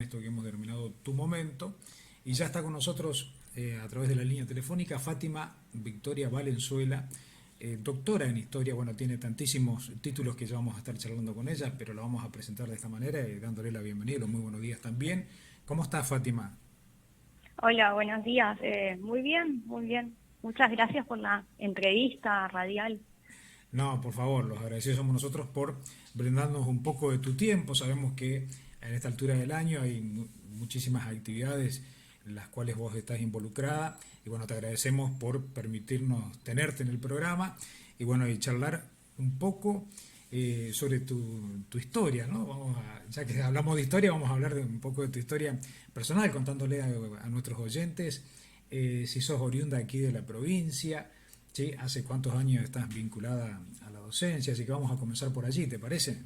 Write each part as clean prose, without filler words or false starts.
esto que hemos denominado Tu Momento. Y ya está con nosotros a través de la línea telefónica Fátima Victoria Valenzuela, doctora en historia. Bueno, tiene tantísimos títulos que ya vamos a estar charlando con ella, pero la vamos a presentar de esta manera, dándole la bienvenida. Los muy buenos días también. ¿Cómo está, Fátima? Hola, buenos días. Muy bien, muy bien. Muchas gracias por la entrevista radial. No, por favor, los agradecidos somos nosotros por brindarnos un poco de tu tiempo. Sabemos que en esta altura del año hay muchísimas actividades en las cuales vos estás involucrada y bueno, te agradecemos por permitirnos tenerte en el programa y bueno, y charlar un poco sobre tu historia, ¿no? Ya que hablamos de historia, vamos a hablar de un poco de tu historia personal, contándole a nuestros oyentes si sos oriunda aquí de la provincia. Sí, ¿hace cuántos años estás vinculada a la docencia? Así que vamos a comenzar por allí, ¿te parece?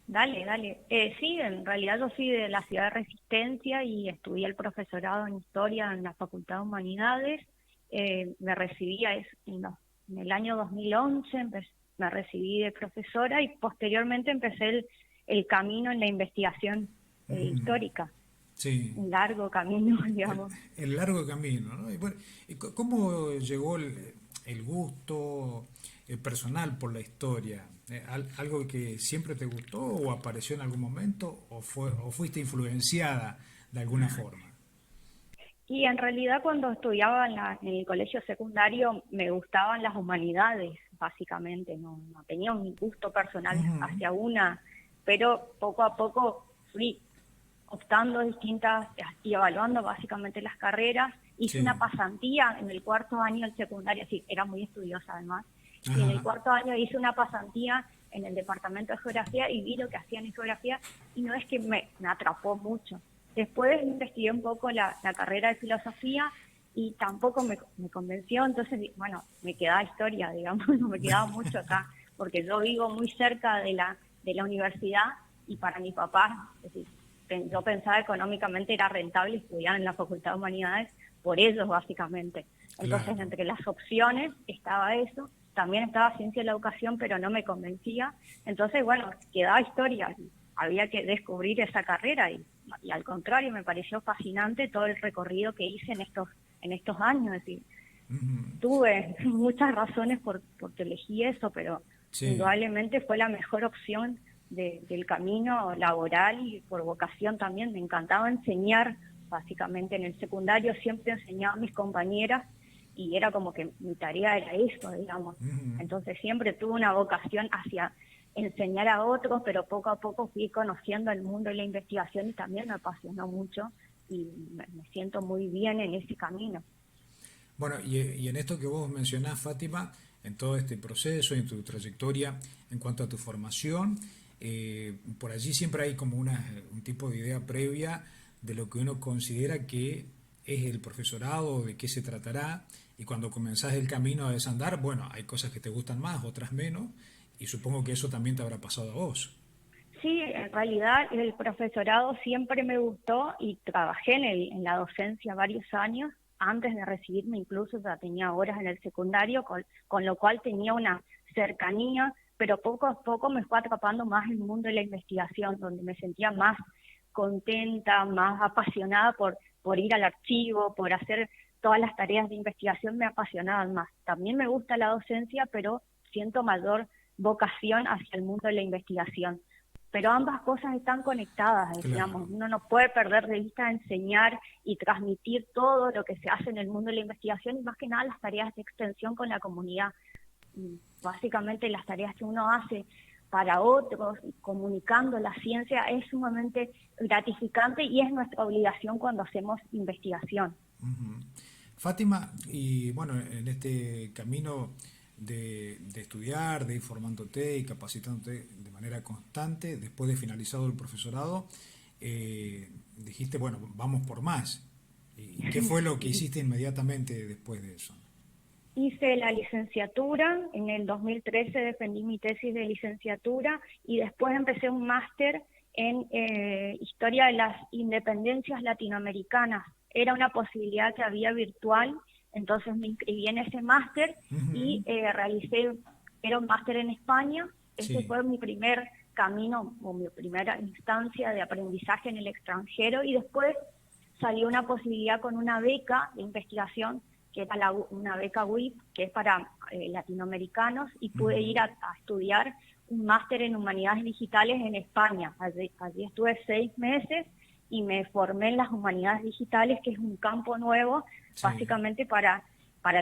Dale, dale. Sí, en realidad yo soy de la ciudad de Resistencia y estudié el profesorado en Historia en la Facultad de Humanidades. Me recibí en el año 2011, me recibí de profesora y posteriormente empecé el camino en la investigación Ujú. histórica. Sí, Un largo camino, digamos. el largo camino, ¿no? Y bueno, ¿cómo llegó el gusto personal por la historia? ¿Algo que siempre te gustó o apareció en algún momento o fuiste influenciada de alguna forma? Y en realidad cuando estudiaba en el colegio secundario me gustaban las humanidades, básicamente, no tenía un gusto personal Ujú. hacia una, pero poco a poco fui optando distintas y evaluando básicamente las carreras. Hice una Sí, pasantía en el cuarto año del secundario, sí, era muy estudiosa además, y en el ajá, cuarto año hice una pasantía en el departamento de geografía y vi lo que hacían en geografía y no es que me atrapó mucho. Después investigué un poco la carrera de filosofía y tampoco me convenció, entonces, bueno, me quedaba historia, digamos, no me quedaba mucho acá, porque yo vivo muy cerca de la universidad y para mi papá, es decir, yo pensaba económicamente era rentable estudiar en la Facultad de Humanidades por ellos básicamente. Entonces, claro. entre las opciones estaba eso, también estaba ciencia de la educación, pero no me convencía. Entonces, bueno, quedaba historia, había que descubrir esa carrera y al contrario, me pareció fascinante todo el recorrido que hice en estos años. Es decir, Ujú. tuve muchas razones porque elegí eso, pero Sí. indudablemente fue la mejor opción del camino laboral y por vocación también. Me encantaba enseñar, básicamente en el secundario siempre enseñaba a mis compañeras y era como que mi tarea era eso, digamos. Ujú. Entonces siempre tuve una vocación hacia enseñar a otros, pero poco a poco fui conociendo el mundo de la investigación y también me apasionó mucho y me siento muy bien en ese camino. Bueno, y en esto que vos mencionás, Fátima, en todo este proceso, en tu trayectoria, en cuanto a tu formación, por allí siempre hay como un tipo de idea previa de lo que uno considera que es el profesorado, de qué se tratará, y cuando comenzás el camino a desandar, bueno, hay cosas que te gustan más, otras menos, y supongo que eso también te habrá pasado a vos. Sí, en realidad el profesorado siempre me gustó y trabajé en la docencia varios años. Antes de recibirme incluso ya tenía horas en el secundario, con lo cual tenía una cercanía, pero poco a poco me fue atrapando más el mundo de la investigación, donde me sentía más contenta, más apasionada por ir al archivo, por hacer todas las tareas de investigación, me apasionaban más. También me gusta la docencia, pero siento mayor vocación hacia el mundo de la investigación, pero ambas cosas están conectadas, Claro. decíamos, uno no puede perder de vista enseñar y transmitir todo lo que se hace en el mundo de la investigación y más que nada las tareas de extensión con la comunidad. Y básicamente las tareas que uno hace para otros, comunicando la ciencia, es sumamente gratificante y es nuestra obligación cuando hacemos investigación. Ujú. Fátima, y bueno, en este camino de estudiar, de ir formándote y capacitándote de manera constante, después de finalizado el profesorado, dijiste, bueno, vamos por más. ¿Y qué fue lo que Sí. hiciste inmediatamente después de eso? Hice la licenciatura, en el 2013 defendí mi tesis de licenciatura y después empecé un máster en Historia de las Independencias Latinoamericanas. Era una posibilidad que había virtual, entonces me inscribí en ese máster Ujú. y era un máster en España. Ese Sí. fue mi primer camino o mi primera instancia de aprendizaje en el extranjero, y después salió una posibilidad con una beca de investigación, que era una beca WIP, que es para latinoamericanos, y pude ir a estudiar un máster en humanidades digitales en España. Allí estuve 6 meses y me formé en las humanidades digitales, que es un campo nuevo, básicamente para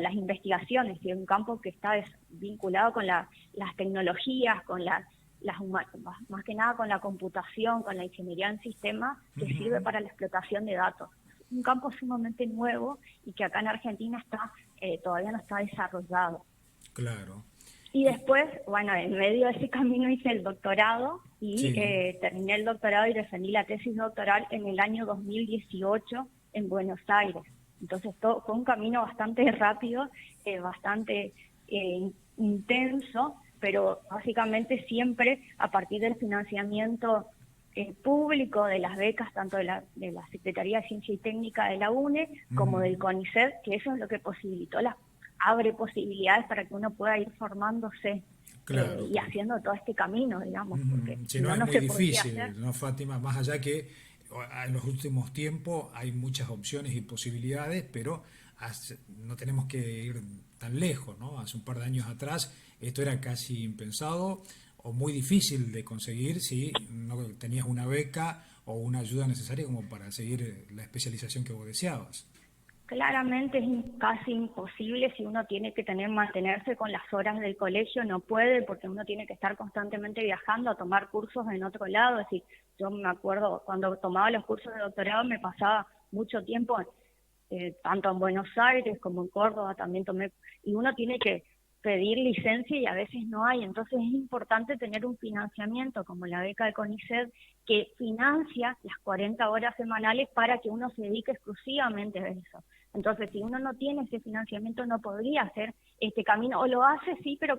las investigaciones, y es un campo que está vinculado con las tecnologías, con más que nada con la computación, con la ingeniería en sistemas, que sirve para la explotación de datos. Un campo sumamente nuevo y que acá en Argentina todavía no está desarrollado. Claro. Y después, bueno, en medio de ese camino hice el doctorado y terminé el doctorado y defendí la tesis doctoral en el año 2018 en Buenos Aires. Entonces fue un camino bastante rápido, bastante intenso, pero básicamente siempre a partir del financiamiento público, de las becas, tanto de la Secretaría de Ciencia y Técnica de la UNE como del CONICET, que eso es lo que abre posibilidades para que uno pueda ir formándose y haciendo todo este camino, digamos. Porque si no, es muy difícil, ¿no, Fátima? Más allá que en los últimos tiempos hay muchas opciones y posibilidades, pero no tenemos que ir tan lejos, ¿no? Hace un par de años atrás esto era casi impensado o muy difícil de conseguir si no tenías una beca o una ayuda necesaria como para seguir la especialización que vos deseabas. Claramente es casi imposible si uno tiene que mantenerse con las horas del colegio, no puede, porque uno tiene que estar constantemente viajando a tomar cursos en otro lado. Es decir, yo me acuerdo cuando tomaba los cursos de doctorado me pasaba mucho tiempo, tanto en Buenos Aires como en Córdoba también tomé, y uno tiene que pedir licencia y a veces no hay. Entonces es importante tener un financiamiento como la beca de CONICET, que financia las 40 horas semanales para que uno se dedique exclusivamente a eso. Entonces, si uno no tiene ese financiamiento, no podría hacer este camino, o lo hace, sí, pero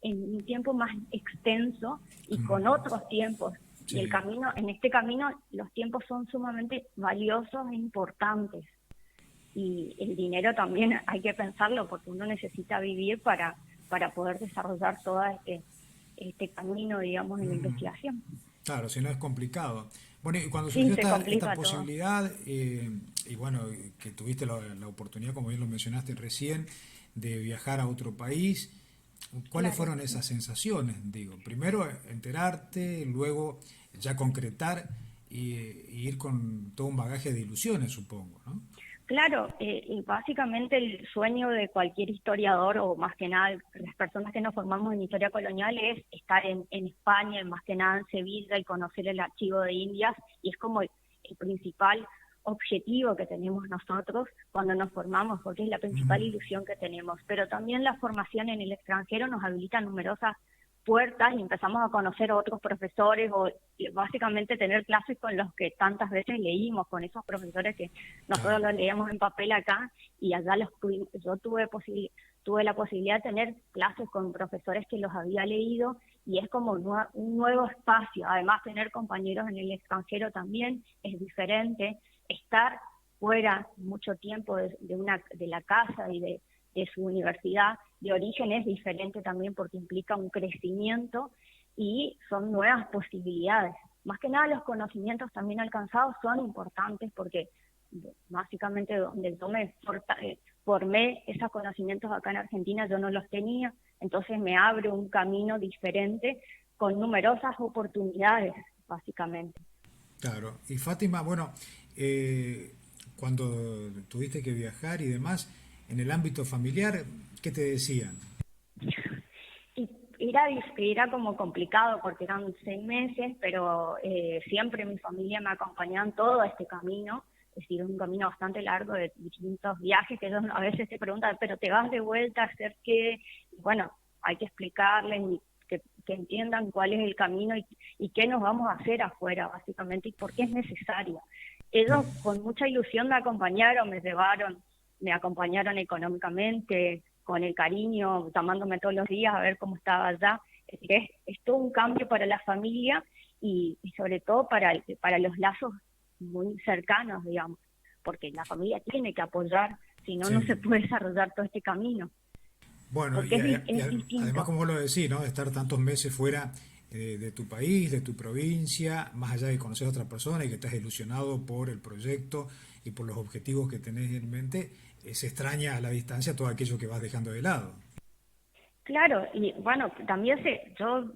en un tiempo más extenso y con otros tiempos. Y en este camino, los tiempos son sumamente valiosos e importantes. Y el dinero también hay que pensarlo, porque uno necesita vivir para poder desarrollar todo este camino, digamos, en la investigación. Claro, si no es complicado. Bueno, y cuando surgió esta posibilidad, y bueno, que tuviste la oportunidad, como bien lo mencionaste recién, de viajar a otro país, ¿cuáles fueron esas sensaciones? Digo, primero enterarte, luego ya concretar y ir con todo un bagaje de ilusiones, supongo, ¿no? Claro, y básicamente el sueño de cualquier historiador, o más que nada las personas que nos formamos en historia colonial, es estar en España, más que nada en Sevilla, y conocer el archivo de Indias, y es como el principal objetivo que tenemos nosotros cuando nos formamos, porque es la principal ilusión que tenemos. Pero también la formación en el extranjero nos habilita numerosas puertas y empezamos a conocer a otros profesores, o básicamente tener clases con los que tantas veces leímos, con esos profesores que nosotros los leíamos en papel acá, y allá yo tuve la posibilidad de tener clases con profesores que los había leído, y es como un nuevo espacio. Además, tener compañeros en el extranjero también es diferente. Estar fuera mucho tiempo de la casa y de su universidad de origen es diferente también, porque implica un crecimiento y son nuevas posibilidades. Más que nada los conocimientos también alcanzados son importantes, porque básicamente donde yo me formé esos conocimientos acá en Argentina yo no los tenía, entonces me abre un camino diferente con numerosas oportunidades, básicamente. Claro, y Fátima, bueno, cuando tuviste que viajar y demás, en el ámbito familiar, ¿qué te decían? Y era como complicado, porque eran 6 meses, pero siempre mi familia me acompañaba en todo este camino. Es decir, un camino bastante largo de distintos viajes, que ellos a veces te preguntan, ¿pero te vas de vuelta a hacer qué? Y bueno, hay que explicarles y que entiendan cuál es el camino y qué nos vamos a hacer afuera, básicamente, y por qué es necesario. Ellos con mucha ilusión me acompañaron, me acompañaron económicamente, con el cariño, llamándome todos los días a ver cómo estaba allá. Es decir, es todo un cambio para la familia y sobre todo para los lazos muy cercanos, digamos, porque la familia tiene que apoyar, si no, no se puede desarrollar todo este camino. Bueno, porque es distinto. Además, como vos lo decís, ¿no? De estar tantos meses fuera, de tu país, de tu provincia, más allá de conocer a otra persona y que estás ilusionado por el proyecto y por los objetivos que tenés en mente, se extraña a la distancia todo aquello que vas dejando de lado. Claro, y bueno, también yo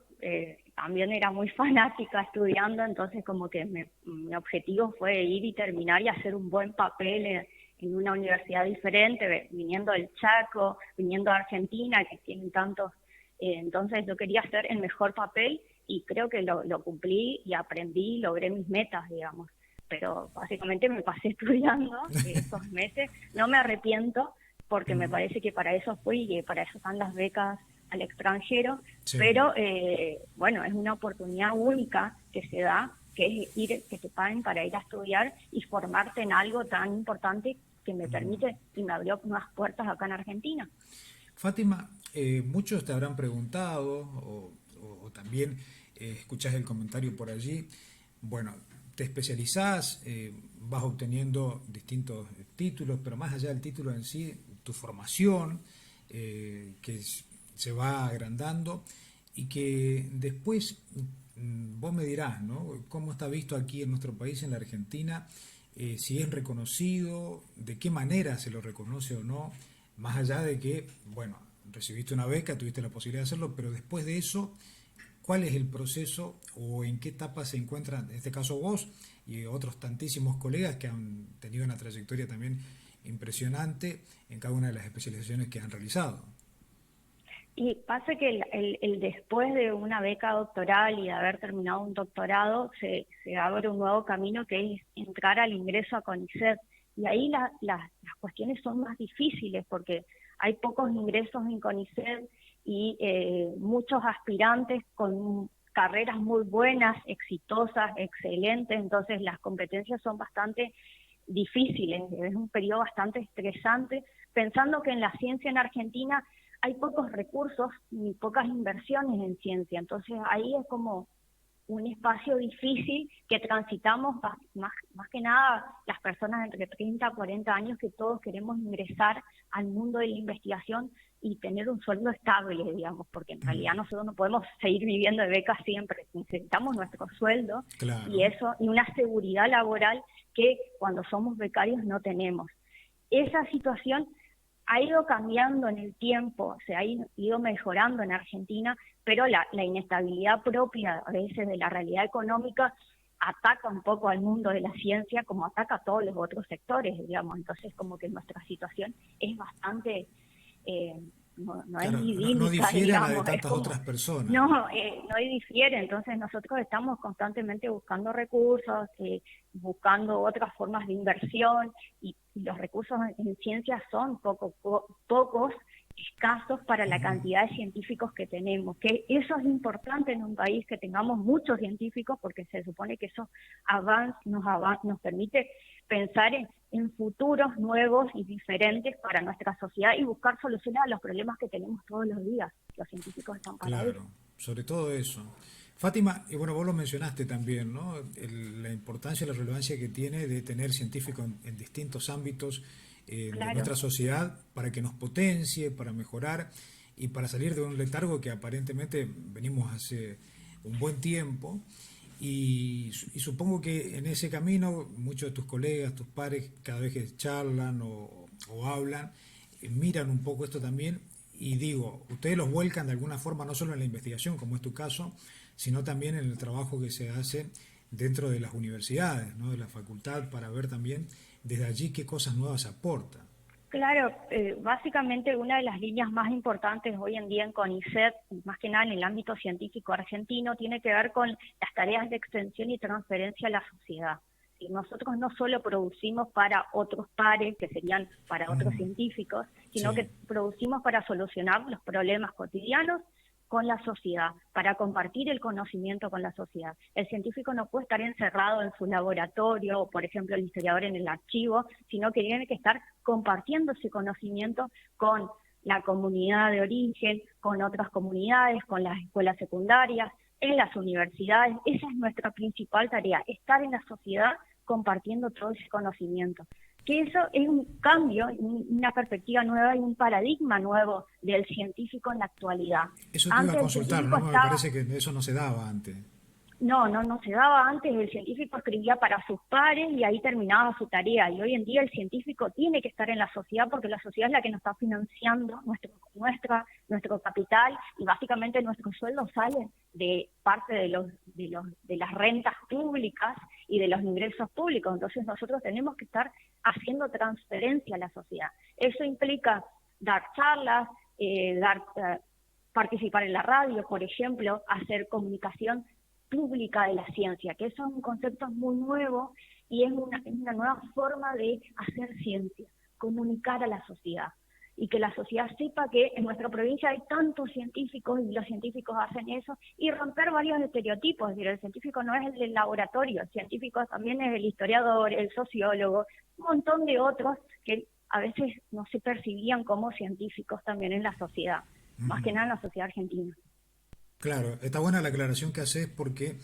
también era muy fanática estudiando, entonces como que mi objetivo fue ir y terminar y hacer un buen papel en una universidad diferente, viniendo del Chaco, viniendo de Argentina, que tienen tantos, entonces yo quería hacer el mejor papel y creo que lo cumplí y aprendí, logré mis metas, digamos. Pero básicamente me pasé estudiando esos meses, no me arrepiento, porque me parece que para eso fui y para eso están las becas al extranjero, Sí. pero bueno, es una oportunidad única que se da, que es ir, que te paguen para ir a estudiar y formarte en algo tan importante que me permite y me abrió unas puertas acá en Argentina. Fátima, muchos te habrán preguntado o también escuchás el comentario por allí. Bueno, te especializás, vas obteniendo distintos títulos, pero más allá del título en sí, tu formación, se va agrandando y que después vos me dirás, ¿no? ¿Cómo está visto aquí en nuestro país, en la Argentina? Si es reconocido, de qué manera se lo reconoce o no, más allá de que, bueno, recibiste una beca, tuviste la posibilidad de hacerlo, pero después de eso, ¿cuál es el proceso o en qué etapa se encuentran, en este caso vos y otros tantísimos colegas que han tenido una trayectoria también impresionante en cada una de las especializaciones que han realizado? Y pasa que el después de una beca doctoral y de haber terminado un doctorado, se abre un nuevo camino que es entrar al ingreso a CONICET. Y ahí las cuestiones son más difíciles porque hay pocos ingresos en CONICET y muchos aspirantes con carreras muy buenas, exitosas, excelentes, entonces las competencias son bastante difíciles, es un periodo bastante estresante, pensando que en la ciencia en Argentina hay pocos recursos y pocas inversiones en ciencia, entonces ahí es como un espacio difícil que transitamos más que nada las personas entre 30 a 40 años que todos queremos ingresar al mundo de la investigación y tener un sueldo estable, digamos, porque en realidad nosotros no podemos seguir viviendo de becas siempre, necesitamos nuestro sueldo y Claro. eso, y una seguridad laboral que cuando somos becarios no tenemos. Esa situación ha ido cambiando en el tiempo, se ha ido mejorando en Argentina, pero la inestabilidad propia a veces de la realidad económica ataca un poco al mundo de la ciencia como ataca a todos los otros sectores, digamos. Entonces, como que nuestra situación es bastante, eh, no es Claro, no, no idílica, difiere a la de digamos, es tantas como, otras personas. no difiere. Entonces, nosotros estamos constantemente buscando recursos, buscando otras formas de inversión y los recursos en ciencia son pocos, escasos para la cantidad de científicos que tenemos, que eso es importante en un país, que tengamos muchos científicos, porque se supone que eso nos permite pensar en futuros nuevos y diferentes para nuestra sociedad y buscar soluciones a los problemas que tenemos todos los días. Los científicos están para eso. Claro, sobre todo eso. Fátima, y bueno, vos lo mencionaste también, ¿no? La importancia y la relevancia que tiene de tener científicos en distintos ámbitos de Claro. nuestra sociedad para que nos potencie, para mejorar y para salir de un letargo que aparentemente venimos hace un buen tiempo. Y supongo que en ese camino muchos de tus colegas, tus pares, cada vez que charlan o hablan, miran un poco esto también y digo, ustedes los vuelcan de alguna forma no solo en la investigación, como es tu caso, sino también en el trabajo que se hace dentro de las universidades, ¿no? De la facultad, para ver también desde allí qué cosas nuevas aporta. Claro, básicamente una de las líneas más importantes hoy en día en CONICET, más que nada en el ámbito científico argentino, tiene que ver con las tareas de extensión y transferencia a la sociedad. Y nosotros no solo producimos para otros pares, que serían para otros Mm, científicos, sino sí, que producimos para solucionar los problemas cotidianos con la sociedad, para compartir el conocimiento con la sociedad. El científico no puede estar encerrado en su laboratorio, o por ejemplo el historiador en el archivo, sino que tiene que estar compartiendo ese conocimiento con la comunidad de origen, con otras comunidades, con las escuelas secundarias, en las universidades. Esa es nuestra principal tarea, estar en la sociedad compartiendo todo ese conocimiento. que eso es un cambio, una perspectiva nueva y un paradigma nuevo del científico en la actualidad. Eso te iba a Antes el consultar, científico ¿no? Me estaba. parece que eso no se daba antes. No se daba antes, el científico escribía para sus pares y ahí terminaba su tarea. Y hoy en día el científico tiene que estar en la sociedad porque la sociedad es la que nos está financiando nuestro capital y básicamente nuestros sueldos salen de parte de las rentas públicas y de los ingresos públicos. Entonces nosotros tenemos que estar haciendo transferencia a la sociedad. Eso implica dar charlas, participar en la radio, por ejemplo, hacer comunicación pública de la ciencia, que eso es un concepto muy nuevo y es una nueva forma de hacer ciencia, comunicar a la sociedad y que la sociedad sepa que en nuestra provincia hay tantos científicos y los científicos hacen eso y romper varios estereotipos, es decir, el científico no es el del laboratorio, el científico también es el historiador, el sociólogo, un montón de otros que a veces no se percibían como científicos también en la sociedad, más que nada en la sociedad argentina. Claro, está buena la aclaración que haces porque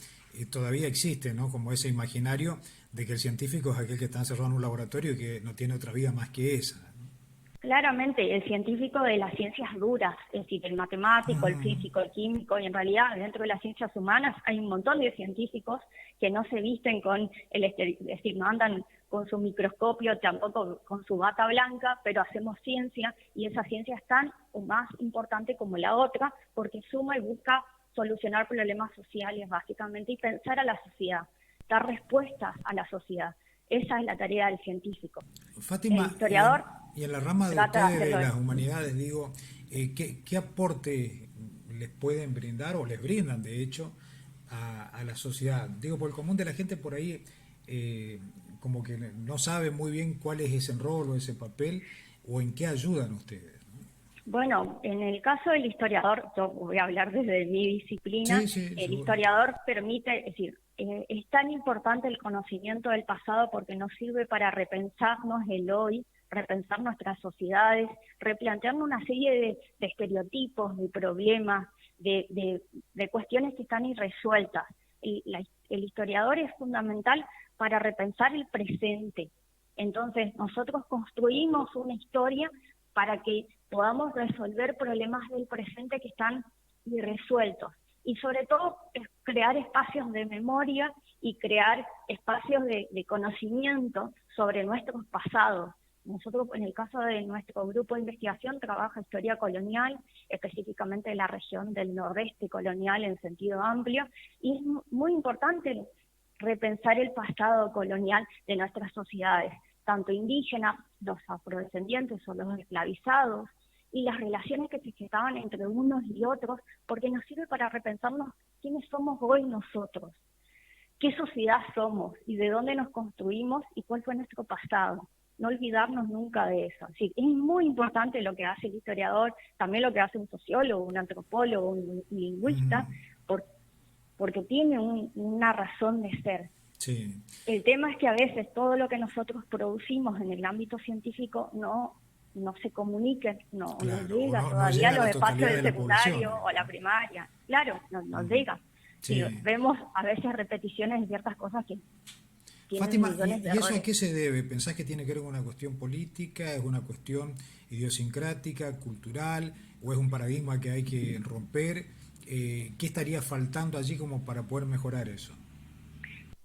todavía existe, ¿no? Como ese imaginario de que el científico es aquel que está encerrado en un laboratorio y que no tiene otra vida más que esa, ¿no? Claramente, el científico de las ciencias duras, es decir, el matemático, el Mm, físico, el químico, y en realidad dentro de las ciencias humanas hay un montón de científicos que no se visten con es decir, no andan con su microscopio, tampoco con su bata blanca, pero hacemos ciencia y esa ciencia es tan o más importante como la otra porque suma y busca solucionar problemas sociales básicamente y pensar a la sociedad, dar respuestas a la sociedad. Esa es la tarea del científico. El Fátima, historiador y en la rama de trata de ustedes de hacerlo las eso. humanidades, digo, ¿qué aporte les pueden brindar o les brindan, de hecho, a la sociedad? Digo, por el común de la gente por ahí, eh, como que no sabe muy bien cuál es ese rol o ese papel o en qué ayudan ustedes, ¿no? Bueno, en el caso del historiador, yo voy a hablar desde mi disciplina, Sí, sí, el seguro. historiador permite, es decir, es tan importante el conocimiento del pasado porque nos sirve para repensarnos el hoy, repensar nuestras sociedades, replantearnos una serie de estereotipos, de problemas, de cuestiones que están irresueltas. El historiador es fundamental para repensar el presente. Entonces, nosotros construimos una historia para que podamos resolver problemas del presente que están irresueltos. Y sobre todo, crear espacios de memoria y crear espacios de conocimiento sobre nuestros pasados. Nosotros, en el caso de nuestro grupo de investigación, trabaja historia colonial, específicamente en la región del nordeste colonial en sentido amplio, y es muy importante repensar el pasado colonial de nuestras sociedades, tanto indígenas, los afrodescendientes o los esclavizados, y las relaciones que se gestaban entre unos y otros, porque nos sirve para repensarnos quiénes somos hoy nosotros, qué sociedad somos y de dónde nos construimos y cuál fue nuestro pasado. No olvidarnos nunca de eso. Sí, es muy importante lo que hace el historiador, también lo que hace un sociólogo, un antropólogo, un lingüista, Mm, por, porque tiene una razón de ser. sí, El tema es que a veces todo lo que nosotros producimos en el ámbito científico no se comunica, no claro, o llega no todavía a llega a los la espacios totalidad del de la población, secundario o digamos, la ¿no? primaria. Claro, no llega. Sí, Sí. vemos a veces repeticiones de ciertas cosas que tienen Fátima, millones de y eso a errores. qué se debe? ¿Pensás que tiene que ver con una cuestión política, es una cuestión idiosincrática, cultural, o es un paradigma que hay que romper? ¿Qué estaría faltando allí como para poder mejorar eso?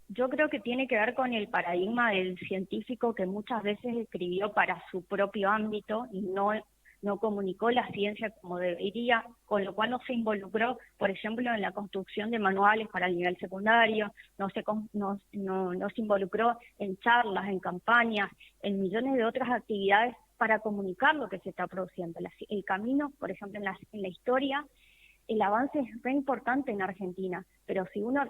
Yo creo que tiene que ver con el paradigma del científico que muchas veces escribió para su propio ámbito y no comunicó la ciencia como debería, con lo cual no se involucró, por ejemplo, en la construcción de manuales para el nivel secundario, no se involucró en charlas, en campañas, en millones de otras actividades para comunicar lo que se está produciendo. El camino, por ejemplo, en la historia, el avance es re importante en Argentina, pero si uno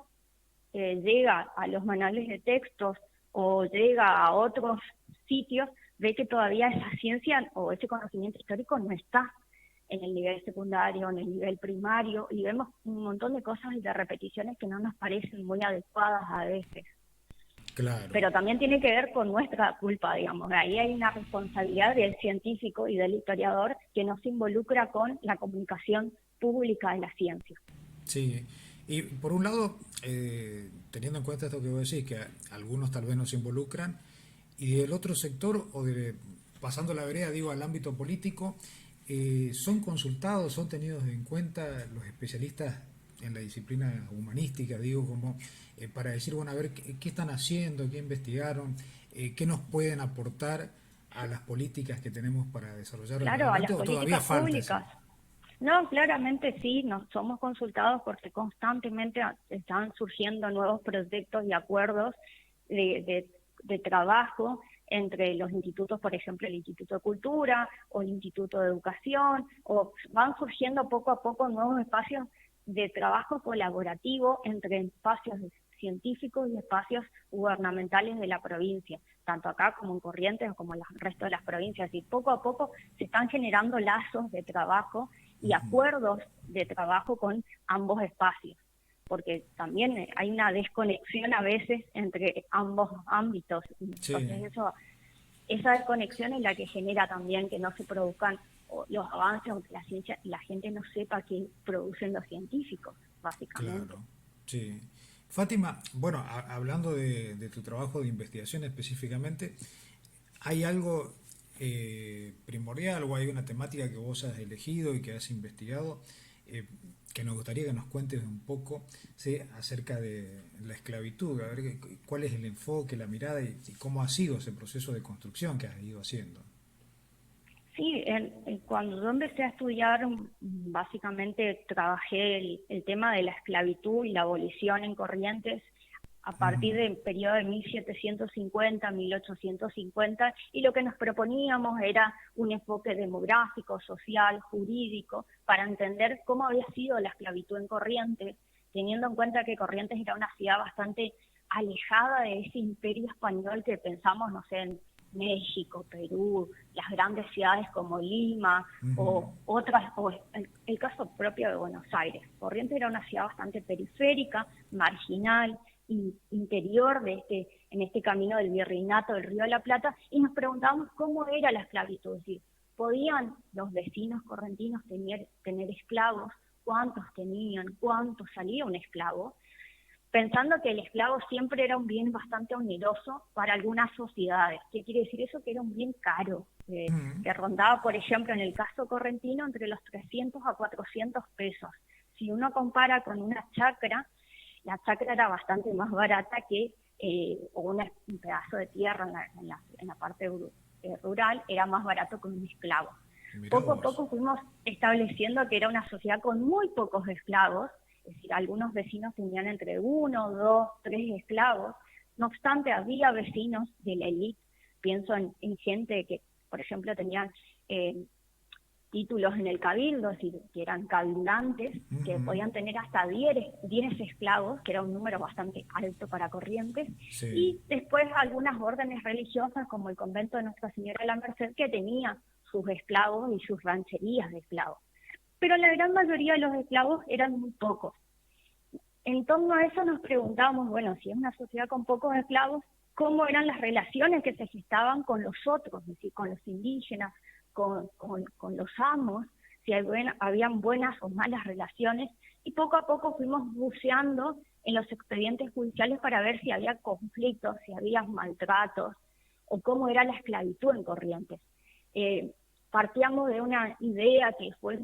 llega a los manuales de textos o llega a otros sitios, ve que todavía esa ciencia o ese conocimiento histórico no está en el nivel secundario, en el nivel primario, y vemos un montón de cosas y de repeticiones que no nos parecen muy adecuadas a veces. Claro, Pero también tiene que ver con nuestra culpa, digamos. Ahí hay una responsabilidad del científico y del historiador que no se involucra con la comunicación pública de la ciencia. sí. Y por un lado, teniendo en cuenta esto que vos decís, que algunos tal vez no se involucran, Y del otro sector, pasando la vereda, digo, al ámbito político, ¿son consultados, son tenidos en cuenta los especialistas en la disciplina humanística, digo, como para decir, bueno, a ver, qué están haciendo, qué investigaron, qué nos pueden aportar a las políticas que tenemos para desarrollar Claro, a adelante, las o todavía políticas falta eso? públicas. No, claramente sí, nos somos consultados porque constantemente están surgiendo nuevos proyectos y acuerdos de trabajo entre los institutos, por ejemplo, el Instituto de Cultura o el Instituto de Educación, o van surgiendo poco a poco nuevos espacios de trabajo colaborativo entre espacios científicos y espacios gubernamentales de la provincia, tanto acá como en Corrientes como en el resto de las provincias. Y poco a poco se están generando lazos de trabajo y acuerdos de trabajo con ambos espacios, porque también hay una desconexión a veces entre ambos ámbitos. Sí, Entonces esa desconexión es la que genera también que no se produzcan los avances o que la ciencia, la gente no sepa qué producen los científicos, básicamente. claro, sí. Fátima, bueno, hablando de tu trabajo de investigación específicamente, ¿hay algo primordial o hay una temática que vos has elegido y que has investigado eh, que nos gustaría que nos cuentes un poco, ¿sí?, acerca de la esclavitud? A ver cuál es el enfoque, la mirada y cómo ha sido ese proceso de construcción que has ido haciendo. Sí, cuando yo empecé a estudiar, básicamente trabajé el tema de la esclavitud y la abolición en Corrientes a partir del periodo de 1750, 1850, y lo que nos proponíamos era un enfoque demográfico, social, jurídico, para entender cómo había sido la esclavitud en Corrientes, teniendo en cuenta que Corrientes era una ciudad bastante alejada de ese imperio español que pensamos, no sé, en México, Perú, las grandes ciudades como Lima Ujú. o otras, o el caso propio de Buenos Aires. Corrientes era una ciudad bastante periférica, marginal, interior en este camino del virreinato del Río de la Plata, y nos preguntábamos cómo era la esclavitud, es decir, ¿podían los vecinos correntinos tener esclavos? ¿Cuántos tenían? ¿Cuánto salía un esclavo? Pensando que el esclavo siempre era un bien bastante oneroso para algunas sociedades. ¿Qué quiere decir eso? Que era un bien caro, Ujú. que rondaba, por ejemplo, en el caso correntino, entre los 300 a 400 pesos. Si uno compara con una chacra, la chacra era bastante más barata que un pedazo de tierra en la parte rural, era más barato que un esclavo. Mirá Poco a vos. poco fuimos estableciendo que era una sociedad con muy pocos esclavos, es decir, algunos vecinos tenían entre uno, dos, tres esclavos. No obstante, había vecinos de la élite, pienso en gente que, por ejemplo, tenían títulos en el cabildo, es decir, que eran cabildantes, que Ujú. podían tener hasta 10 esclavos, que era un número bastante alto para Corrientes, Sí. y después algunas órdenes religiosas, como el convento de Nuestra Señora de la Merced, que tenía sus esclavos y sus rancherías de esclavos. Pero la gran mayoría de los esclavos eran muy pocos. En torno a eso nos preguntamos, bueno, si es una sociedad con pocos esclavos, ¿cómo eran las relaciones que se gestaban con los otros, es decir, con los indígenas, con los amos, si habían buenas o malas relaciones? Y poco a poco fuimos buceando en los expedientes judiciales para ver si había conflictos, si había maltratos, o cómo era la esclavitud en Corrientes. Eh, Partíamos de una idea que fue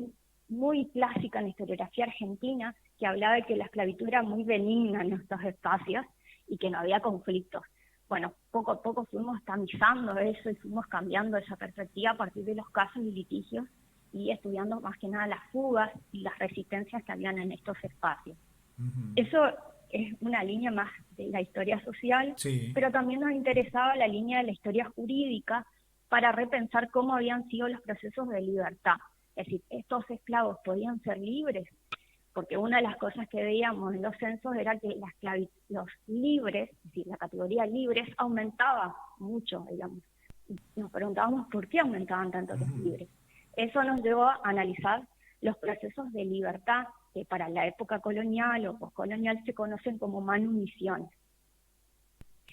muy clásica en la historiografía argentina, que hablaba de que la esclavitud era muy benigna en estos espacios y que no había conflictos. Bueno, poco a poco fuimos tamizando eso y fuimos cambiando esa perspectiva a partir de los casos y litigios y estudiando más que nada las fugas y las resistencias que habían en estos espacios. Ujú. Eso es una línea más de la historia social, Sí. pero también nos interesaba la línea de la historia jurídica para repensar cómo habían sido los procesos de libertad. Es decir, estos esclavos podían ser libres, porque una de las cosas que veíamos en los censos era que los libres, es decir, la categoría libres aumentaba mucho, digamos. Nos preguntábamos por qué aumentaban tanto los Ujú. libres. Eso nos llevó a analizar los procesos de libertad que para la época colonial o postcolonial se conocen como manumisiones.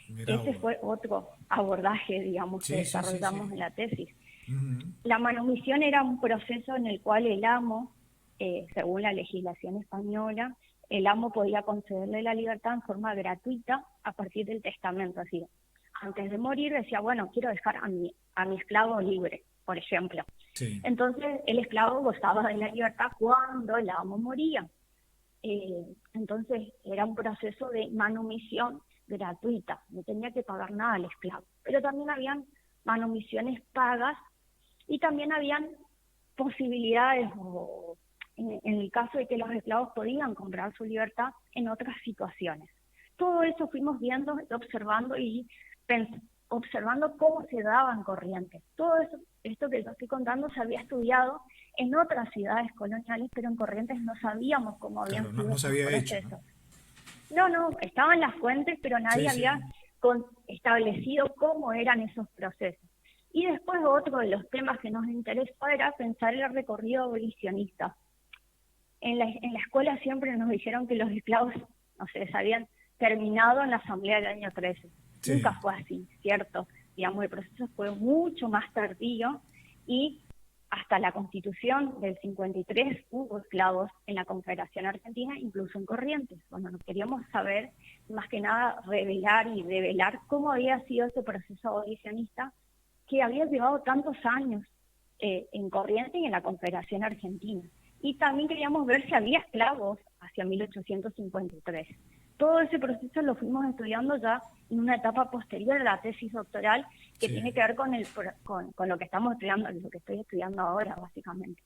Mirá Ese vos. fue otro abordaje, digamos, que Sí, sí, sí, desarrollamos sí. en la tesis. Ujú. La manumisión era un proceso en el cual el amo, según la legislación española, el amo podía concederle la libertad en forma gratuita a partir del testamento. Así, antes de morir decía, bueno, quiero dejar a mi esclavo libre, por ejemplo. Sí. Entonces el esclavo gozaba de la libertad cuando el amo moría. Entonces era un proceso de manumisión gratuita, no tenía que pagar nada al esclavo. Pero también habían manumisiones pagas y también habían posibilidades, o en el caso de que los esclavos podían comprar su libertad en otras situaciones. Todo eso fuimos viendo, observando y observando cómo se daban Corrientes. Todo eso, esto que yo estoy contando, se había estudiado en otras ciudades coloniales, pero en Corrientes no sabíamos cómo habían Claro, sido no se esos había hecho, ¿no? procesos. No, estaban las fuentes, pero nadie Sí, sí. había establecido cómo eran esos procesos. Y después otro de los temas que nos interesó era pensar el recorrido abolicionista. En la escuela siempre nos dijeron que los esclavos, no sé, se habían terminado en la asamblea del año 13. Sí. Nunca fue así, ¿cierto? Digamos, el proceso fue mucho más tardío y hasta la Constitución del 53 hubo esclavos en la Confederación Argentina, incluso en Corrientes. Bueno, queríamos saber, más que nada, revelar y develar cómo había sido ese proceso abolicionista que había llevado tantos años en Corrientes y en la Confederación Argentina. Y también queríamos ver si había esclavos hacia 1853. Todo ese proceso lo fuimos estudiando ya en una etapa posterior a la tesis doctoral, que tiene que ver con lo que estamos estudiando, lo que estoy estudiando ahora, básicamente.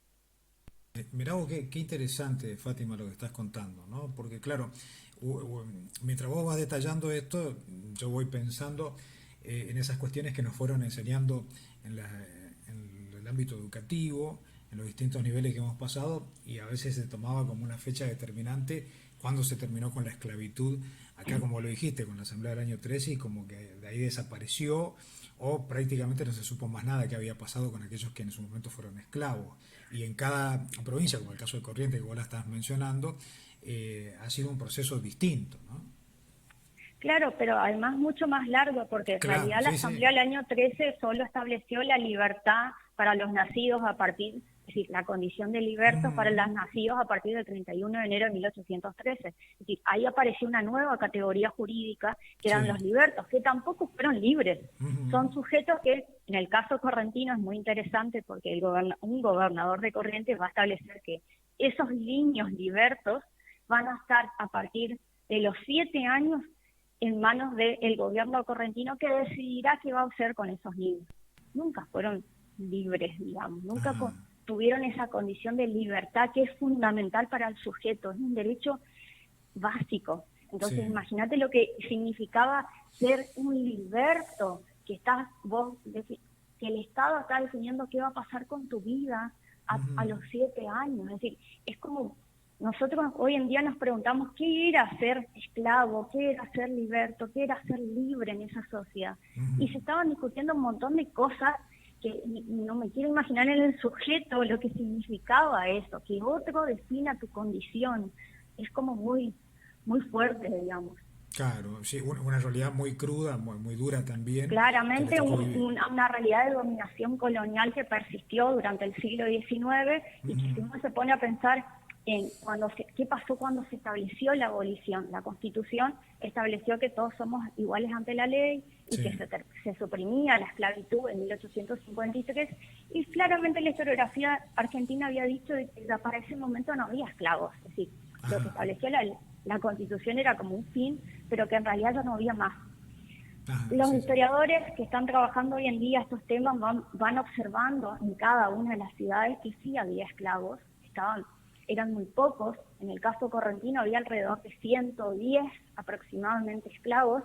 Mirá vos qué interesante, Fátima, lo que estás contando, ¿no? Porque claro, mientras vos vas detallando esto, yo voy pensando en esas cuestiones que nos fueron enseñando en el ámbito educativo, en los distintos niveles que hemos pasado, y a veces se tomaba como una fecha determinante cuando se terminó con la esclavitud, acá como lo dijiste, con la Asamblea del año 13, y como que de ahí desapareció, o prácticamente no se supo más nada que había pasado con aquellos que en su momento fueron esclavos. Y en cada provincia, como el caso de Corrientes que vos la estás mencionando, ha sido un proceso distinto, ¿no? Claro, pero además mucho más largo, porque en Claro, realidad la sí, sí. Asamblea del año 13 solo estableció la libertad para los nacidos a partir, es decir, la condición de libertos para los nacidos a partir del 31 de enero de 1813. Es decir, ahí apareció una nueva categoría jurídica, que eran Sí. los libertos, que tampoco fueron libres. Ujú. Son sujetos que, en el caso correntino, es muy interesante porque un gobernador de Corrientes va a establecer que esos niños libertos van a estar a partir de los 7 años en manos del gobierno correntino, que decidirá qué va a hacer con esos niños. Nunca fueron libres, digamos, nunca Ajá. tuvieron esa condición de libertad que es fundamental para el sujeto, es un derecho básico. Entonces, Sí. imagínate lo que significaba ser un liberto, que que el Estado está definiendo qué va a pasar con tu vida a los 7 años. Es decir, es como nosotros hoy en día nos preguntamos qué era ser esclavo, qué era ser liberto, qué era ser libre en esa sociedad. Y se estaban discutiendo un montón de cosas que no me quiero imaginar en el sujeto lo que significaba eso, que otro defina tu condición. Es como muy, muy fuerte, digamos. Claro, sí, una realidad muy cruda, muy dura también, que les Claramente tocó vivir. una realidad de dominación colonial que persistió durante el siglo XIX y que si uno se pone a pensar en qué pasó cuando se estableció la abolición. La Constitución estableció que todos somos iguales ante la ley y Sí. que se suprimía la esclavitud en 1853 y claramente la historiografía argentina había dicho que para ese momento no había esclavos. Es decir, lo que Ajá. estableció la Constitución era como un fin, pero que en realidad ya no había más. Ajá, Los sí, sí. historiadores que están trabajando hoy en día estos temas van observando en cada una de las ciudades que sí había esclavos, eran muy pocos. En el caso correntino había alrededor de 110 aproximadamente esclavos,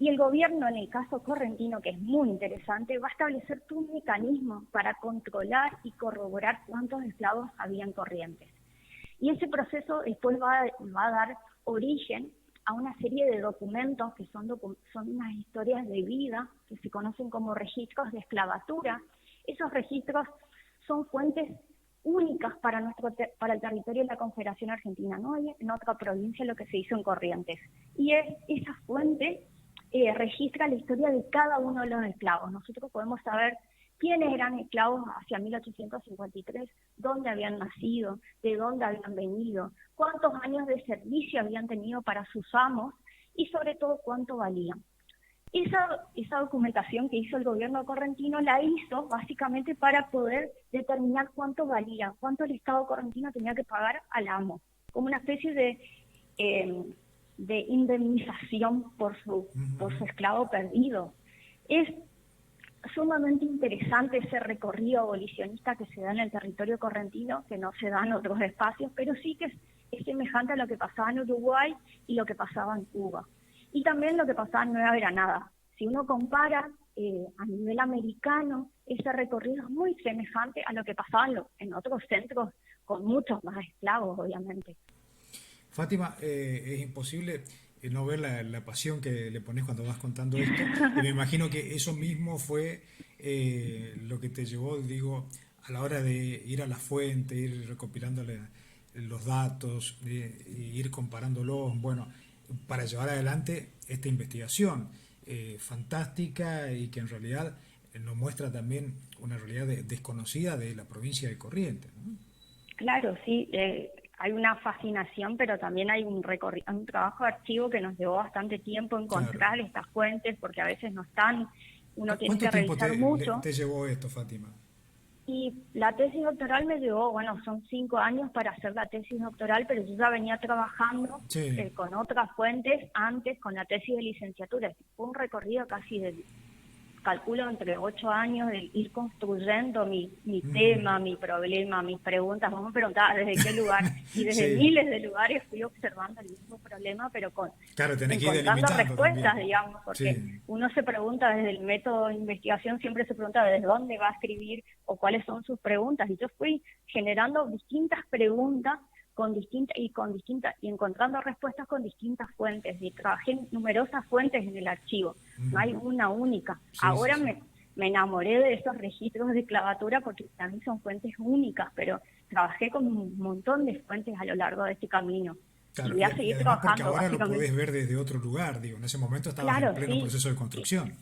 y el gobierno, en el caso correntino, que es muy interesante, va a establecer un mecanismo para controlar y corroborar cuántos esclavos había en Corrientes. Y ese proceso después va a dar origen a una serie de documentos que son unas historias de vida que se conocen como registros de esclavatura. Esos registros son fuentes únicas para el territorio de la Confederación Argentina. No hay en otra provincia lo que se hizo en Corrientes. Y esa fuente registra la historia de cada uno de los esclavos. Nosotros podemos saber quiénes eran esclavos hacia 1853, dónde habían nacido, de dónde habían venido, cuántos años de servicio habían tenido para sus amos y sobre todo cuánto valían. Esa documentación que hizo el gobierno correntino la hizo básicamente para poder determinar cuánto valía, cuánto el Estado correntino tenía que pagar al amo, como una especie de indemnización por su esclavo perdido. Es sumamente interesante ese recorrido abolicionista que se da en el territorio correntino, que no se da en otros espacios, pero sí que es semejante a lo que pasaba en Uruguay y lo que pasaba en Cuba. Y también lo que pasaba en Nueva Granada. Si uno compara a nivel americano, ese recorrido es muy semejante a lo que pasaba en otros centros con muchos más esclavos, obviamente. Fátima, es imposible no ver la pasión que le pones cuando vas contando esto, y me imagino que eso mismo fue lo que te llevó, digo, a la hora de ir a la fuente, ir recopilándole los datos, ir comparándolos, bueno, para llevar adelante esta investigación fantástica y que en realidad nos muestra también una realidad desconocida de la provincia de Corrientes, ¿no? Claro, sí, hay una fascinación, pero también hay un trabajo de archivo que nos llevó bastante tiempo Claro. encontrar estas fuentes, porque a veces no están, uno tiene ¿Cuánto que tiempo revisar mucho. te llevó esto, Fátima? Y la tesis doctoral me llevó, bueno, son 5 años para hacer la tesis doctoral, pero yo ya venía trabajando Sí. con otras fuentes antes, con la tesis de licenciatura. Fue un recorrido casi calculo entre 8 años de ir construyendo mi tema, mi problema, mis preguntas. Vamos a preguntar desde qué lugar, y desde Sí, miles de lugares fui observando el mismo problema, pero claro, tenés que ir encontrando delimitando respuestas, también. digamos, porque Sí. uno se pregunta desde el método de investigación, siempre se pregunta desde dónde va a escribir o cuáles son sus preguntas, y yo fui generando distintas preguntas y encontrando respuestas con distintas fuentes, y trabajé en numerosas fuentes en el archivo, no hay una única. Sí, sí, Ahora sí. me enamoré de esos registros de clavatura porque para mí son fuentes únicas, pero trabajé con un montón de fuentes a lo largo de este camino y Claro, voy a y seguir además porque trabajando, ahora lo básicamente. podés ver desde otro lugar, digo, en ese momento estabas en Claro, pleno sí. proceso de construcción.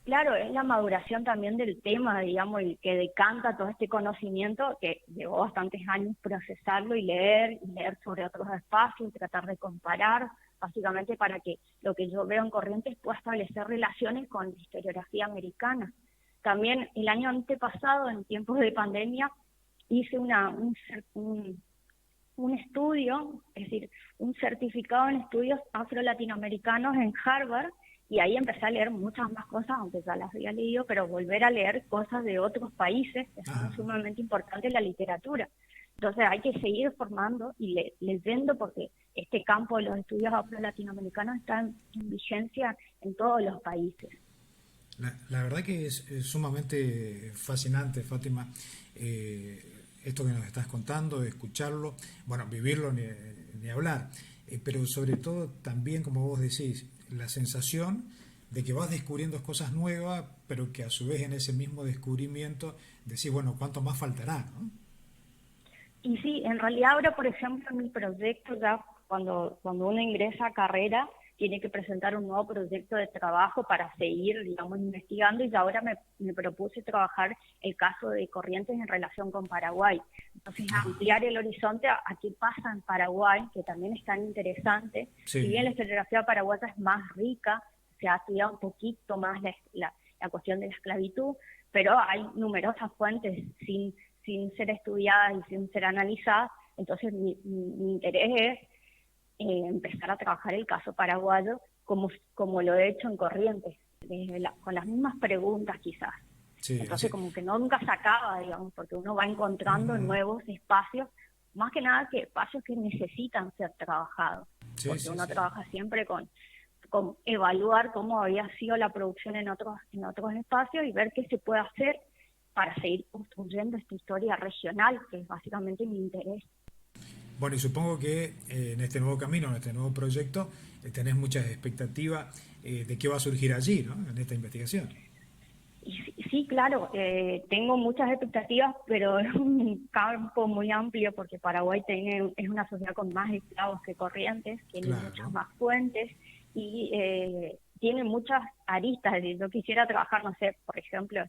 Claro, es la maduración también del tema, digamos, el que decanta todo este conocimiento que llevó bastantes años procesarlo y leer sobre otros espacios, y tratar de comparar, básicamente para que lo que yo veo en Corrientes pueda establecer relaciones con la historiografía americana. También el año antepasado, en tiempos de pandemia, hice un estudio, es decir, un certificado en estudios afro-latinoamericanos en Harvard, y ahí empecé a leer muchas más cosas, aunque ya las había leído, pero volver a leer cosas de otros países que son Ajá. sumamente importantes en la literatura. Entonces hay que seguir formando y leyendo, porque este campo de los estudios afro-latinoamericanos está en vigencia en todos los países. La verdad que es sumamente fascinante, Fátima, esto que nos estás contando, escucharlo, bueno, vivirlo ni hablar, pero sobre todo también, como vos decís, la sensación de que vas descubriendo cosas nuevas, pero que a su vez en ese mismo descubrimiento decís, bueno, ¿cuánto más faltará, no? Y sí, en realidad ahora, por ejemplo, en mi proyecto, ya cuando uno ingresa a carrera, tiene que presentar un nuevo proyecto de trabajo para seguir, digamos, investigando, y ya ahora me propuse trabajar el caso de Corrientes en relación con Paraguay. Entonces, Ajá. ampliar el horizonte a qué pasa en Paraguay, que también es tan interesante. Si bien Sí. la historiografía paraguaya es más rica, se ha estudiado un poquito más la cuestión de la esclavitud, pero hay numerosas fuentes sin ser estudiadas y sin ser analizadas. Entonces mi interés es empezar a trabajar el caso paraguayo como lo he hecho en Corrientes, con las mismas preguntas quizás. Sí, Entonces como que no nunca se acaba, digamos, porque uno va encontrando ujú. nuevos espacios, más que nada que espacios que necesitan ser trabajados, Sí, porque sí, uno sí. trabaja siempre con evaluar cómo había sido la producción en otros espacios y ver qué se puede hacer para seguir construyendo esta historia regional, que es básicamente mi interés. Bueno, y supongo que en este nuevo camino, en este nuevo proyecto, tenés muchas expectativas de qué va a surgir allí, ¿no? En esta investigación. Y sí, claro, tengo muchas expectativas, pero es un campo muy amplio porque Paraguay es una sociedad con más esclavos que Corrientes, tiene muchas Claro. más fuentes y tiene muchas aristas. Es decir, yo quisiera trabajar, no sé, por ejemplo,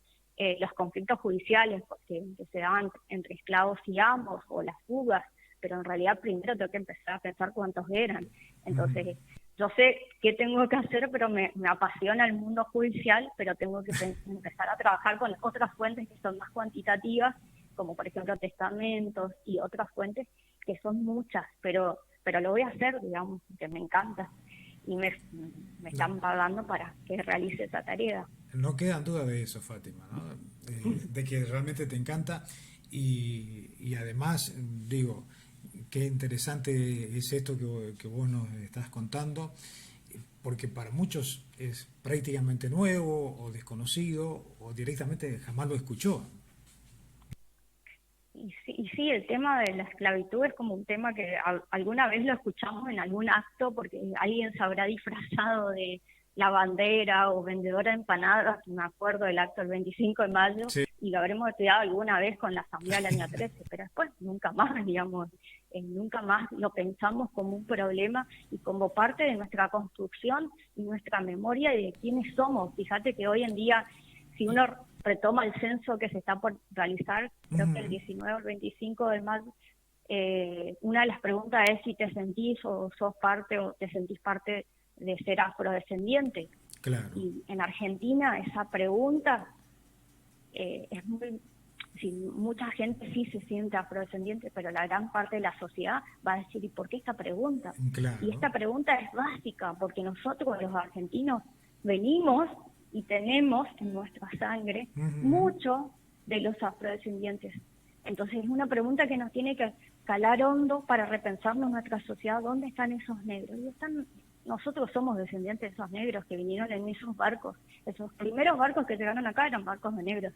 los conflictos judiciales que se daban entre esclavos y amos, o las fugas, pero en realidad primero tengo que empezar a pensar cuántos eran. Ujú. Entonces, yo sé qué tengo que hacer, pero me apasiona el mundo judicial, pero tengo que empezar a trabajar con otras fuentes que son más cuantitativas, como por ejemplo testamentos y otras fuentes que son muchas, pero lo voy a hacer, digamos, que me encanta y me están pagando para que realice esa tarea. No quedan dudas de eso, Fátima, ¿no? De que realmente te encanta y además, digo, qué interesante es esto que vos nos estás contando, porque para muchos es prácticamente nuevo o desconocido o directamente jamás lo escuchó. Y sí, el tema de la esclavitud es como un tema que alguna vez lo escuchamos en algún acto porque alguien se habrá disfrazado de la bandera o vendedora de empanadas, me acuerdo del acto del 25 de mayo, Sí. y lo habremos estudiado alguna vez con la Asamblea del año 13, pero después nunca más, digamos, nunca más lo pensamos como un problema y como parte de nuestra construcción y nuestra memoria y de quiénes somos. Fíjate que hoy en día, si uno retoma el censo que se está por realizar, creo que el 19 o el 25 de mayo, una de las preguntas es si te sentís o sos parte o te sentís parte de ser afrodescendiente. Claro. Y en Argentina esa pregunta es muy... Sí, mucha gente sí se siente afrodescendiente, pero la gran parte de la sociedad va a decir, ¿y por qué esta pregunta? Claro. Y esta pregunta es básica, porque nosotros los argentinos venimos y tenemos en nuestra sangre mucho de los afrodescendientes. Entonces es una pregunta que nos tiene que calar hondo para repensarnos nuestra sociedad, ¿dónde están esos negros? Y nosotros somos descendientes de esos negros que vinieron en esos barcos. Esos primeros barcos que llegaron acá eran barcos de negros.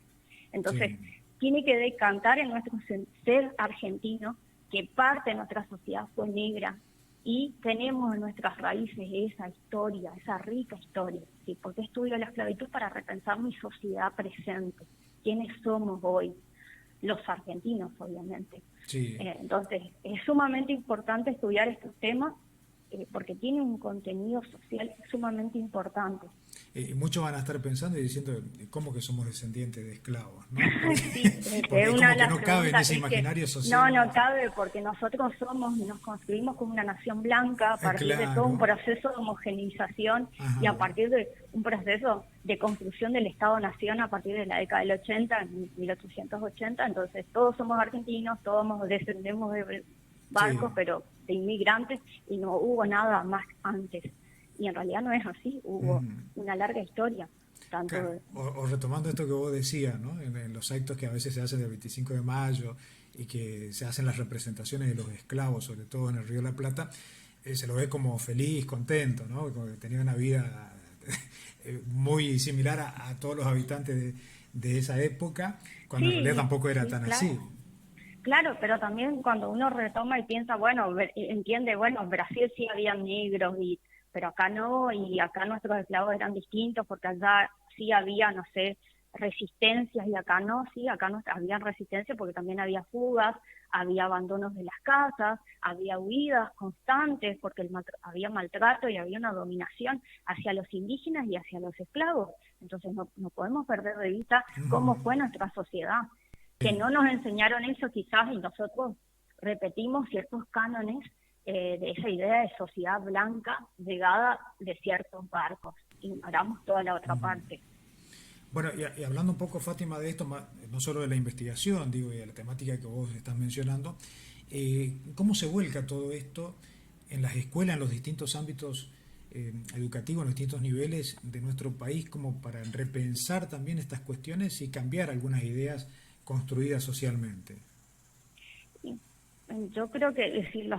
Entonces, tiene que decantar en nuestro ser argentino que parte de nuestra sociedad fue negra y tenemos en nuestras raíces esa historia, esa rica historia. ¿Sí? ¿Por qué estudio la esclavitud? Para repensar mi sociedad presente. ¿Quiénes somos hoy? Los argentinos, obviamente. Sí. Entonces, es sumamente importante estudiar estos temas porque tiene un contenido social sumamente importante. Muchos van a estar pensando y diciendo, ¿cómo que somos descendientes de esclavos? ¿No? Sí, Porque es es una como de que las no cabe en preguntas, ese es que imaginario social. no cabe porque nosotros nos construimos como una nación blanca a partir de todo un Claro. proceso de homogeneización y a Ajá. partir de un proceso de construcción del Estado-Nación a partir de la década del 80, en 1880, entonces todos somos argentinos, todos descendemos de barcos, Sí. pero de inmigrantes, y no hubo nada más antes. Y en realidad no es así, hubo una larga historia. Tanto Claro. O retomando esto que vos decías, ¿no? En los actos que a veces se hacen del 25 de mayo y que se hacen las representaciones de los esclavos, sobre todo en el Río de la Plata, se lo ve como feliz, contento, ¿no? Como que tenía una vida muy similar a todos los habitantes de esa época, cuando en realidad sí, tampoco era sí, tan claro. así. Claro, pero también cuando uno retoma y piensa, bueno, entiende, bueno, en Brasil sí había negros, pero acá no, y acá nuestros esclavos eran distintos, porque allá sí había, no sé, resistencias, y acá no, sí, acá no había resistencia porque también había fugas, había abandonos de las casas, había huidas constantes, porque había maltrato y había una dominación hacia los indígenas y hacia los esclavos. Entonces no podemos perder de vista cómo fue nuestra sociedad, que no nos enseñaron eso quizás y nosotros repetimos ciertos cánones de esa idea de sociedad blanca llegada de ciertos barcos. Ignoramos toda la otra parte. Bueno, y hablando un poco, Fátima, de esto, no solo de la investigación, digo, y de la temática que vos estás mencionando, ¿cómo se vuelca todo esto en las escuelas, en los distintos ámbitos educativos, en los distintos niveles de nuestro país, como para repensar también estas cuestiones y cambiar algunas ideas construidas socialmente? Yo creo que es decir,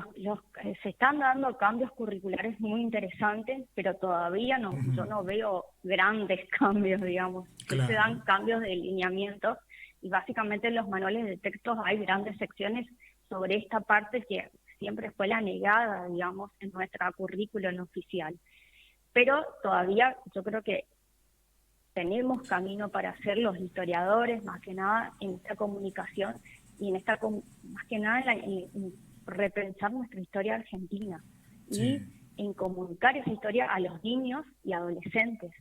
se están dando cambios curriculares muy interesantes, pero todavía yo no veo grandes cambios, digamos. Sí se Claro. dan cambios de lineamientos y básicamente en los manuales de textos hay grandes secciones sobre esta parte que siempre fue la negada, digamos, en nuestra currículum oficial. Pero todavía yo creo que tenemos camino para hacer los historiadores, más que nada en esta comunicación y en esta, más que nada en repensar nuestra historia argentina y Sí. en comunicar esa historia a los niños y adolescentes.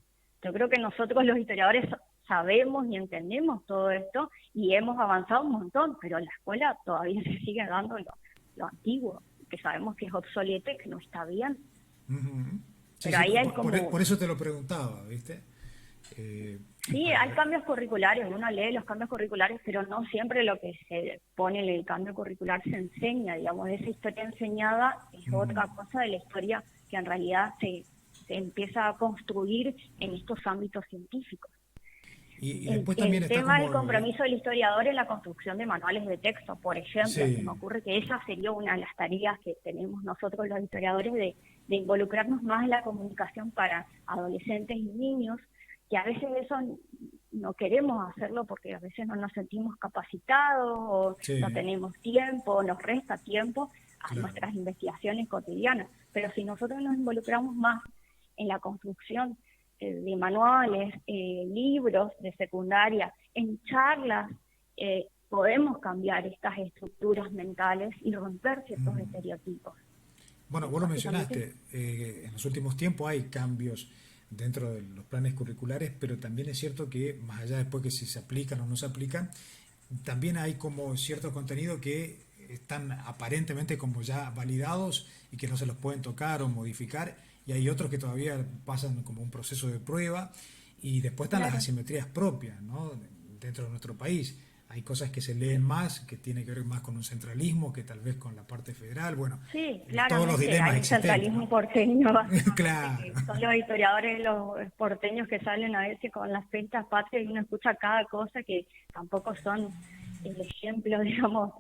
Yo creo que nosotros los historiadores sabemos y entendemos todo esto y hemos avanzado un montón, pero en la escuela todavía se sigue dando lo antiguo, que sabemos que es obsoleto y que no está bien. Sí, Pero sí, ahí hay como... por eso te lo preguntaba, ¿viste? Sí, hay cambios curriculares, uno lee los cambios curriculares, pero no siempre lo que se pone en el cambio curricular se enseña, digamos, esa historia enseñada es otra cosa de la historia que en realidad se empieza a construir en estos ámbitos científicos. Y El, después también el está tema como... del compromiso del historiador en la construcción de manuales de texto, por ejemplo, se Sí, me ocurre que esa sería una de las tareas que tenemos nosotros los historiadores de involucrarnos más en la comunicación para adolescentes y niños, que a veces eso no queremos hacerlo porque a veces no nos sentimos capacitados o no sí, tenemos tiempo, nos resta tiempo a claro. nuestras investigaciones cotidianas. Pero si nosotros nos involucramos más en la construcción de manuales, libros de secundaria, en charlas, podemos cambiar estas estructuras mentales y romper ciertos estereotipos. Bueno, vos lo Básicamente, mencionaste, en los últimos tiempos hay cambios dentro de los planes curriculares, pero también es cierto que más allá después que si se aplican o no se aplican, también hay como ciertos contenidos que están aparentemente como ya validados y que no se los pueden tocar o modificar, y hay otros que todavía pasan como un proceso de prueba, y después están las claro. asimetrías propias, ¿no? Dentro de nuestro país. Hay cosas que se leen más, que tiene que ver más con un centralismo que tal vez con la parte federal. Bueno, Sí, todos los claramente dilemas hay un existentes, centralismo ¿no? porteño, básicamente, Claro. que son los historiadores, los porteños que salen a veces con las fiestas patrias y uno escucha cada cosa que tampoco son el ejemplo, digamos,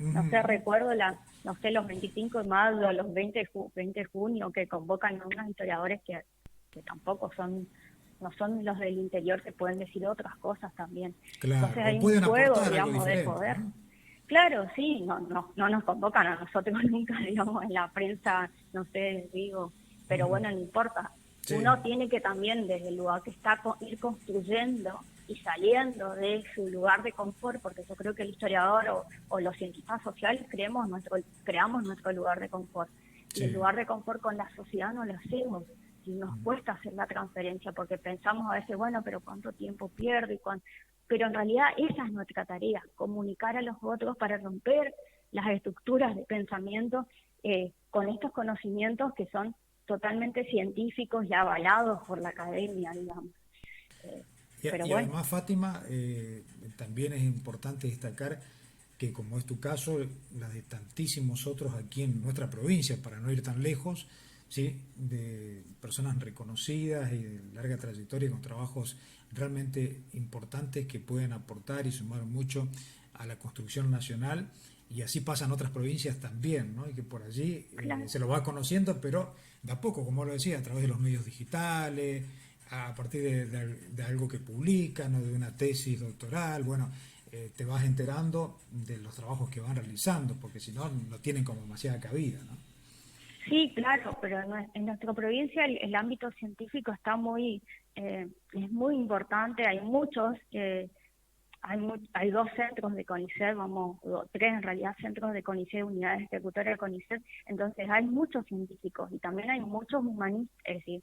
no sé, recuerdo no sé, los 25 de mayo, los 20 de junio, que convocan a unos historiadores que tampoco no son los del interior que pueden decir otras cosas también. Claro, Entonces o hay un pueden juego, aportar algo digamos, de diferente, poder. ¿no? Claro, sí, no nos convocan a nosotros nunca, digamos, en la prensa, no sé, digo, pero bueno, no importa. Sí, Uno tiene que también, desde el lugar que está, ir construyendo y saliendo de su lugar de confort, porque yo creo que el historiador o los cientistas sociales creamos nuestro lugar de confort. Y el sí, lugar de confort con la sociedad no lo hacemos. Y nos cuesta hacer la transferencia, porque pensamos a veces, bueno, pero ¿cuánto tiempo pierdo? Pero en realidad esa es nuestra tarea, comunicar a los otros para romper las estructuras de pensamiento con estos conocimientos que son totalmente científicos y avalados por la academia, digamos. Eh, pero y bueno, además, Fátima, también es importante destacar que, como es tu caso, la de tantísimos otros aquí en nuestra provincia, para no ir tan lejos, ¿sí? De personas reconocidas y de larga trayectoria con trabajos realmente importantes que pueden aportar y sumar mucho a la construcción nacional, y así pasan otras provincias también, ¿no? Y que por allí claro. se lo va conociendo, pero de a poco, como lo decía, a través de los medios digitales, a partir de algo que publican o de una tesis doctoral, bueno, te vas enterando de los trabajos que van realizando, porque si no, no tienen como demasiada cabida, ¿no? Sí, claro, pero en nuestra provincia el ámbito científico está es muy importante, hay muchos, hay dos centros de CONICET, tres en realidad centros de CONICET, unidades ejecutorias de CONICET, entonces hay muchos científicos y también hay muchos humanistas, es decir,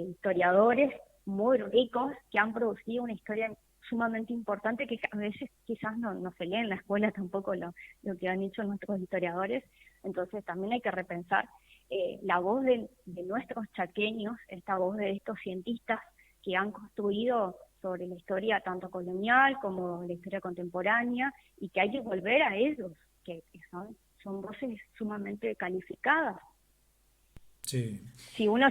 historiadores muy ricos que han producido una historia sumamente importante que a veces quizás no se lee en la escuela tampoco lo que han hecho nuestros historiadores, entonces también hay que repensar la voz de nuestros chaqueños, esta voz de estos cientistas que han construido sobre la historia tanto colonial como la historia contemporánea y que hay que volver a ellos, que son voces sumamente calificadas. Sí, Si uno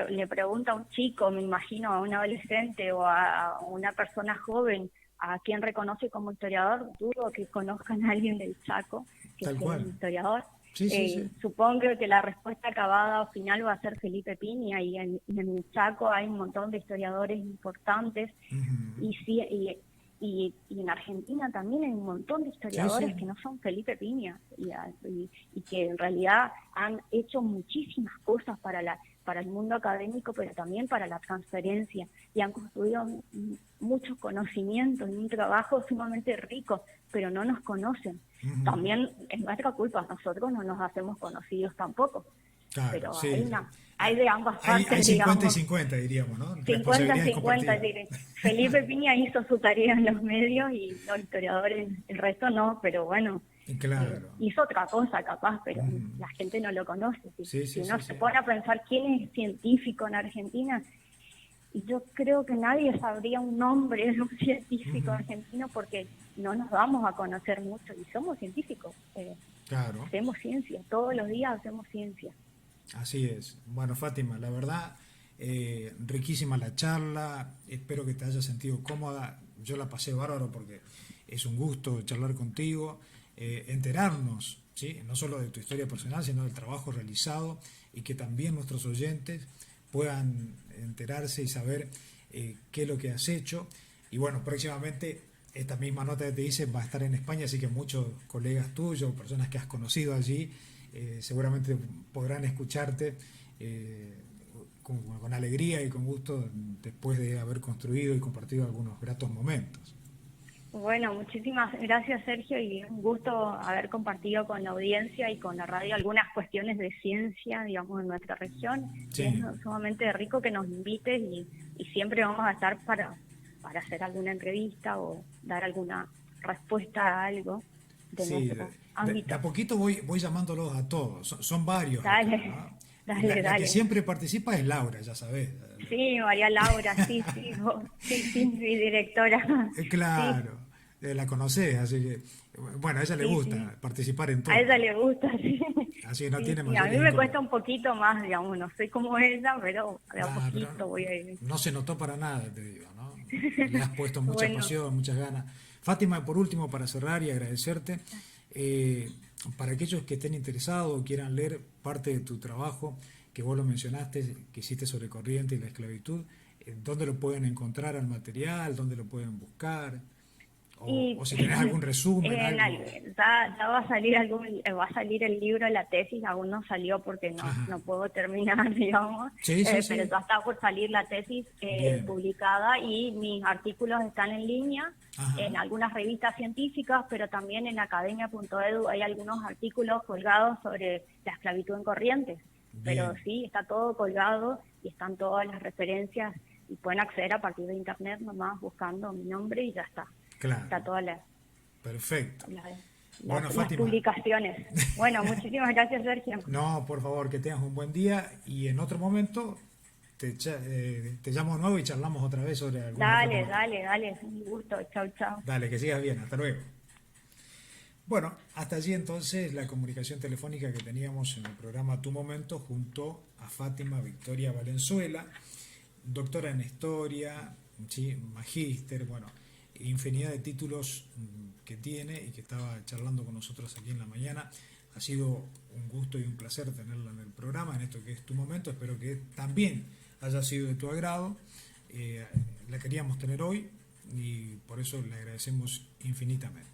le pregunta a un chico, me imagino a un adolescente o a una persona joven a quien reconoce como historiador, dudo que conozcan a alguien del Chaco que tal sea un cual. historiador. Sí, sí, sí. Supongo que la respuesta acabada o final va a ser Felipe Piña y en el Chaco hay un montón de historiadores importantes Ujú. y sí, y en Argentina también hay un montón de Sí, sí. historiadores que no son Felipe Piña y que en realidad han hecho muchísimas cosas para el mundo académico, pero también para la transferencia y han construido muchos conocimientos y un trabajo sumamente rico, pero no nos conocen. Ujú. También es nuestra culpa, nosotros no nos hacemos conocidos tampoco, Claro, pero sí. hay de ambas Hay partes, 50 y digamos. 50, diríamos, ¿no? 50 Responsabilidades 50 compartidas. diré. Felipe Piña hizo su tarea en los medios y los historiadores, el resto no, pero bueno, Claro. Hizo otra cosa capaz, pero la gente no lo conoce. Si uno se pone a pensar quién es científico en Argentina, y yo creo que nadie sabría un nombre de un científico argentino porque no nos vamos a conocer mucho y somos científicos. Claro. Hacemos ciencia, todos los días hacemos ciencia. Así es. Bueno, Fátima, la verdad, riquísima la charla. Espero que te hayas sentido cómoda. Yo la pasé bárbaro porque es un gusto charlar contigo, enterarnos, ¿sí? No solo de tu historia personal, sino del trabajo realizado y que también nuestros oyentes puedan enterarse y saber qué es lo que has hecho. Y bueno, próximamente esta misma nota que te hice va a estar en España, así que muchos colegas tuyos, personas que has conocido allí, seguramente podrán escucharte con alegría y con gusto después de haber construido y compartido algunos gratos momentos. Bueno, muchísimas gracias Sergio y un gusto haber compartido con la audiencia y con la radio algunas cuestiones de ciencia, digamos, en nuestra región. Sí. Y es sumamente rico que nos invites y siempre vamos a estar para hacer alguna entrevista o dar alguna respuesta a algo de Sí, nuestro ámbito. de a poquito voy llamándolos a todos, son varios Dale, acá, ¿no? dale, La que dale. siempre participa es Laura, ya sabés. Sí, María Laura, sí, sí, mi directora. Sí, Claro, la conocés, así que, bueno, a ella le sí. gusta participar en A todo, ella le gusta, sí. así que no Sí, tiene sí, a mí mayores me cuesta inconvenientes. un poquito más, digamos, no soy como ella, pero de a Nah, pero poquito voy a ir. no se notó para nada, te digo, ¿no? Le has puesto mucha Bueno, pasión, muchas ganas. Fátima, por último, para cerrar y agradecerte, eh, para aquellos que estén interesados o quieran leer parte de tu trabajo, que vos lo mencionaste, que hiciste sobre Corrientes y la esclavitud, ¿dónde lo pueden encontrar al material? ¿Dónde lo pueden buscar? y O si tenés algún resumen, algo. ya va a salir el libro, la tesis, aún no salió porque Ajá. no puedo terminar, digamos, Sí, sí, pero sí. ya está por salir la tesis Bien. publicada y mis artículos están en línea Ajá. en algunas revistas científicas, pero también en academia.edu hay algunos artículos colgados sobre la esclavitud en Corrientes. Pero Bien. sí, está todo colgado y están todas las referencias y pueden acceder a partir de internet nomás buscando mi nombre y ya está. Está Claro. todas Perfecto. la- Bueno, las Fátima. publicaciones. Bueno, muchísimas gracias, Sergio. No, por favor, que tengas un buen día y en otro momento te llamo de nuevo y charlamos otra vez sobre algún otro tema. Dale, un gusto. Chau, chau. Dale, que sigas bien, hasta luego. Bueno, hasta allí entonces la comunicación telefónica que teníamos en el programa Tu Momento junto a Fátima Victoria Valenzuela, doctora en historia, ¿sí? Magíster, bueno, infinidad de títulos que tiene y que estaba charlando con nosotros aquí en la mañana. Ha sido un gusto y un placer tenerla en el programa, en esto que es Tu Momento. Espero que también haya sido de tu agrado. La queríamos tener hoy y por eso le agradecemos infinitamente.